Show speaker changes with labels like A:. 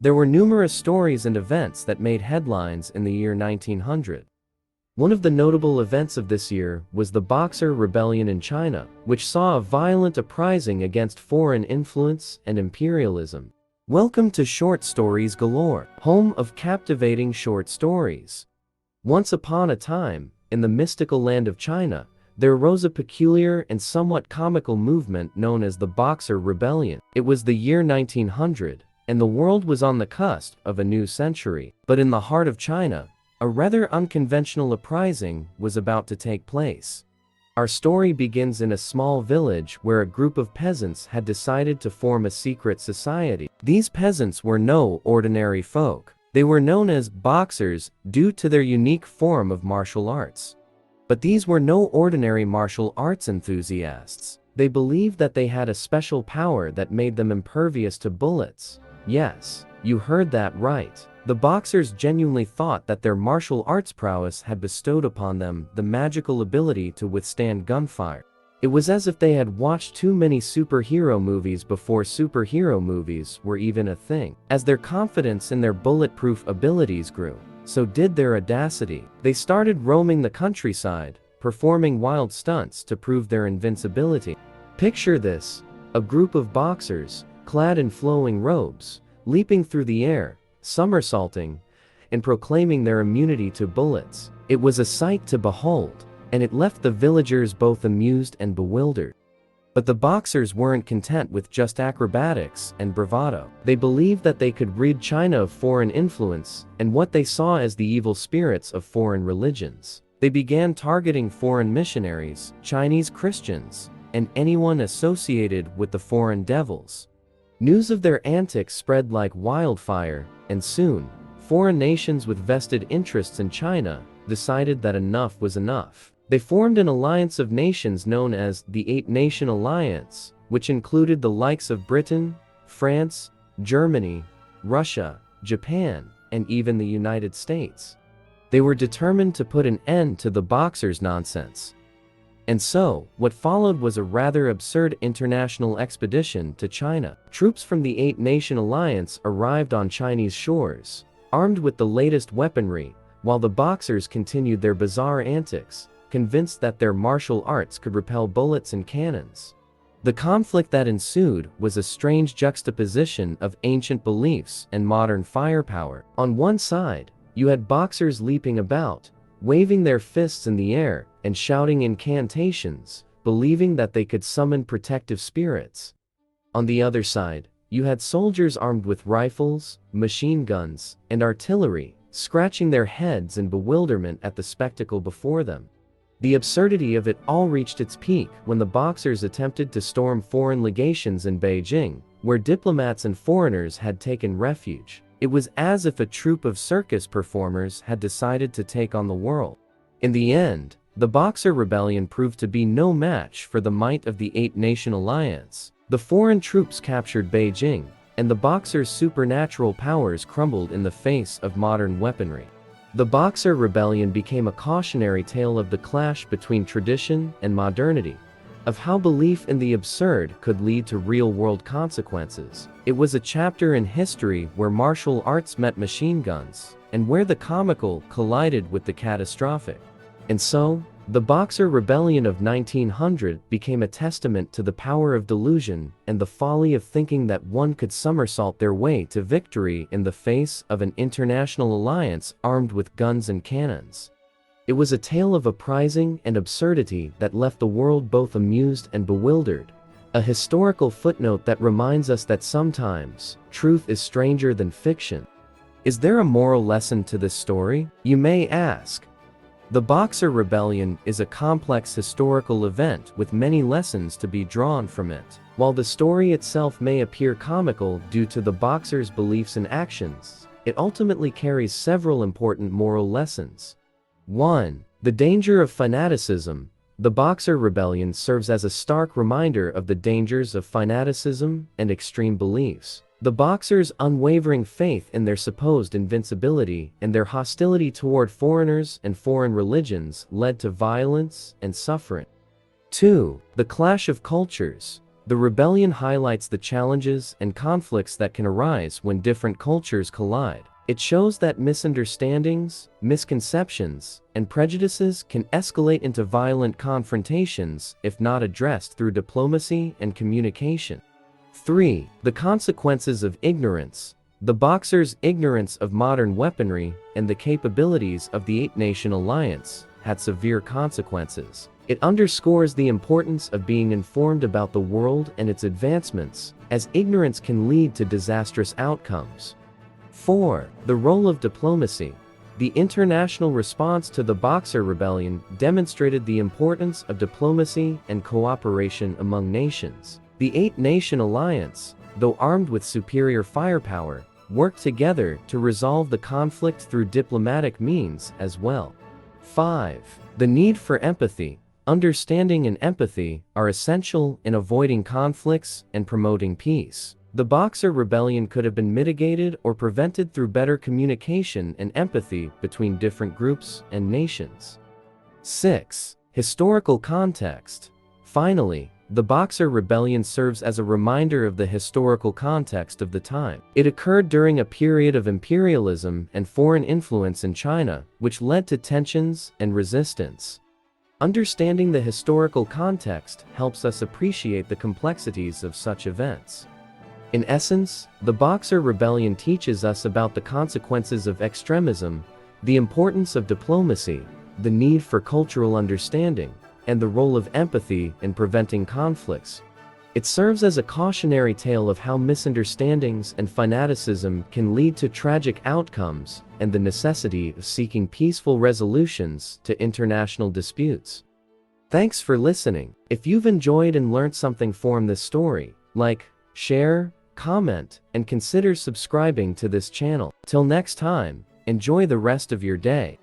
A: There were numerous stories and events that made headlines in the year 1900. One of the notable events of this year was the Boxer Rebellion in China, which saw a violent uprising against foreign influence and imperialism. Welcome to Short Stories Galore, home of captivating short stories. Once upon a time, in the mystical land of China, there arose a peculiar and somewhat comical movement known as the Boxer Rebellion. It was the year 1900, and the world was on the cusp of a new century. But in the heart of China, a rather unconventional uprising was about to take place. Our story begins in a small village where a group of peasants had decided to form a secret society. These peasants were no ordinary folk. They were known as boxers due to their unique form of martial arts. But these were no ordinary martial arts enthusiasts. They believed that they had a special power that made them impervious to bullets. Yes, you heard that right. The boxers genuinely thought that their martial arts prowess had bestowed upon them the magical ability to withstand gunfire. It was as if they had watched too many superhero movies before superhero movies were even a thing. As their confidence in their bulletproof abilities grew, so did their audacity. They started roaming the countryside, performing wild stunts to prove their invincibility. Picture this: a group of boxers, clad in flowing robes, leaping through the air, somersaulting, and proclaiming their immunity to bullets. It was a sight to behold, and it left the villagers both amused and bewildered. But the boxers weren't content with just acrobatics and bravado. They believed that they could rid China of foreign influence and what they saw as the evil spirits of foreign religions. They began targeting foreign missionaries, Chinese Christians, and anyone associated with the foreign devils. News of their antics spread like wildfire, and soon, foreign nations with vested interests in China decided that enough was enough. They formed an alliance of nations known as the Eight-Nation Alliance, which included the likes of Britain, France, Germany, Russia, Japan, and even the United States. They were determined to put an end to the boxers' nonsense. And so, what followed was a rather absurd international expedition to China. Troops from the Eight-Nation Alliance arrived on Chinese shores, armed with the latest weaponry, while the boxers continued their bizarre antics, convinced that their martial arts could repel bullets and cannons. The conflict that ensued was a strange juxtaposition of ancient beliefs and modern firepower. On one side, you had boxers leaping about, waving their fists in the air, and shouting incantations, believing that they could summon protective spirits. On the other side, you had soldiers armed with rifles, machine guns, and artillery, scratching their heads in bewilderment at the spectacle before them. The absurdity of it all reached its peak when the boxers attempted to storm foreign legations in Beijing, where diplomats and foreigners had taken refuge. It was as if a troupe of circus performers had decided to take on the world. In the end, the Boxer Rebellion proved to be no match for the might of the Eight-Nation Alliance. The foreign troops captured Beijing, and the Boxers' supernatural powers crumbled in the face of modern weaponry. The Boxer Rebellion became a cautionary tale of the clash between tradition and modernity, of how belief in the absurd could lead to real-world consequences. It was a chapter in history where martial arts met machine guns, and where the comical collided with the catastrophic. And so, the Boxer Rebellion of 1900 became a testament to the power of delusion and the folly of thinking that one could somersault their way to victory in the face of an international alliance armed with guns and cannons. It was a tale of uprising and absurdity that left the world both amused and bewildered, a historical footnote that reminds us that sometimes, truth is stranger than fiction. Is there a moral lesson to this story, you may ask? The Boxer Rebellion is a complex historical event with many lessons to be drawn from it. While the story itself may appear comical due to the boxers' beliefs and actions, it ultimately carries several important moral lessons. 1. The danger of fanaticism. The Boxer Rebellion serves as a stark reminder of the dangers of fanaticism and extreme beliefs. The boxers' unwavering faith in their supposed invincibility and their hostility toward foreigners and foreign religions led to violence and suffering. 2. The clash of cultures. The rebellion highlights the challenges and conflicts that can arise when different cultures collide. It shows that misunderstandings, misconceptions, and prejudices can escalate into violent confrontations if not addressed through diplomacy and communication. 3. The consequences of ignorance. The Boxers' ignorance of modern weaponry and the capabilities of the Eight-Nation Alliance had severe consequences. It underscores the importance of being informed about the world and its advancements, as ignorance can lead to disastrous outcomes. 4. The role of diplomacy. The international response to the Boxer Rebellion demonstrated the importance of diplomacy and cooperation among nations. The Eight-Nation Alliance, though armed with superior firepower, worked together to resolve the conflict through diplomatic means as well. 5. The need for empathy. Understanding and empathy are essential in avoiding conflicts and promoting peace. The Boxer Rebellion could have been mitigated or prevented through better communication and empathy between different groups and nations. 6. Historical context. Finally, the Boxer Rebellion serves as a reminder of the historical context of the time. It occurred during a period of imperialism and foreign influence in China, which led to tensions and resistance. Understanding the historical context helps us appreciate the complexities of such events. In essence, the Boxer Rebellion teaches us about the consequences of extremism, the importance of diplomacy, the need for cultural understanding, and the role of empathy in preventing conflicts. It serves as a cautionary tale of how misunderstandings and fanaticism can lead to tragic outcomes and the necessity of seeking peaceful resolutions to international disputes. Thanks for listening. If you've enjoyed and learned something from this story, like, share, comment, and consider subscribing to this channel. Till next time, enjoy the rest of your day.